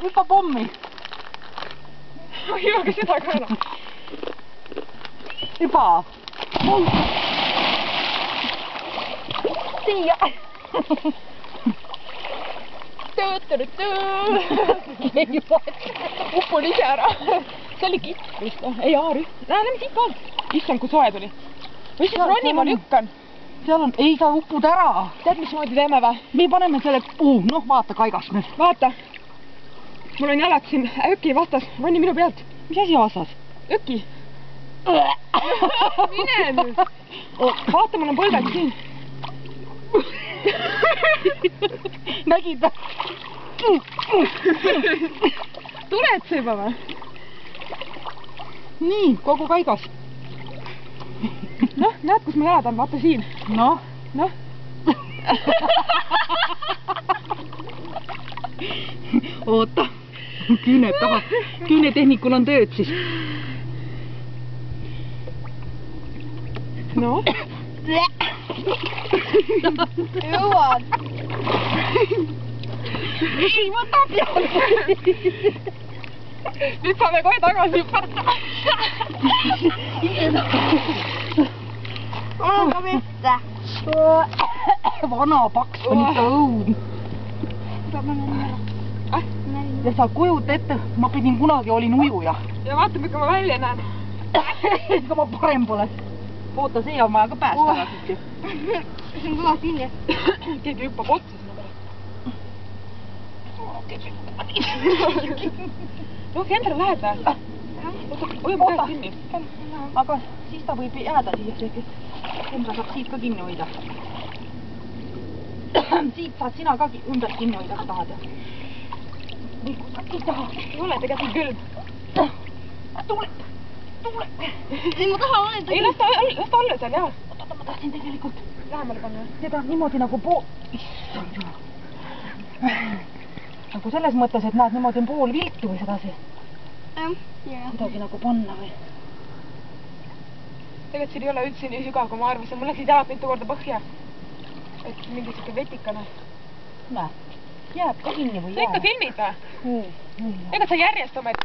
hüppa pommi. Ma ei jõua ka seda ka enam. Hüppa. Siia. Uppun ise ära. See oli kits vist, ei Aari. Lähme siit poolt. Issand, kui soe tuli. Või siis roni ma lükkan. Seal on, ei sa uppud ära. Tead, mismoodi teeme või? Me paneme selle, noh vaata kaigas nüüd. Vaata. Mul on jalad siin öki vastas. Roni minu pealt. Mis asi vastas? Öki. Mine nüüd. Vaata, mul on põlved siin. Nägid? Tuled sa juba või? Nii, kogu kaigas. Noh, näed, kus mu jalad on, vaata siin. Noh. Oota, küüned taha. Küünetehnikul on tööd siis. No? Jõuad. Ei, võta peale. Nüüd saame kohe tagasi hüpata. Aga mitte. Vana paks on ikka õun. Ja sa kujuta ette, ma pidin kunagi olin ujuja. Ja vaata, millega ma välja näen. Ega ma parem pole. Oota, see on vaja ka päästa ära siit ju. See on kõvasti kinni. Keegi hüppab otsa sinna peale. No, Kendra läheb või? Hoiame käest kinni. Aga siis ta võib jääda siia. Kendra saab siit ka kinni hoida. Siit saad sina ka ümber kinni hoida, kui tahad. Või kusagil ei taha. Ei ole tegelikult külm. Tule. Ei, ma tahan oleda. Ei, las ta olla seal, jah. Oota, ma tahtsin tegelikult Lähemale panna. seda niimoodi nagu Issand jumal. Nagu selles mõttes, et näed niimoodi pool viltu või sedasi. Kuidagi nagu panna või? Tegelikult siin ei ole üldse nii sügav, kui ma arvasin. Mul läksid jalad mitu korda põhja. Et mingi siuke vetikane. Näe, jääb ka kinni või Sa ikka filmid või? Ega sa järjest ometi.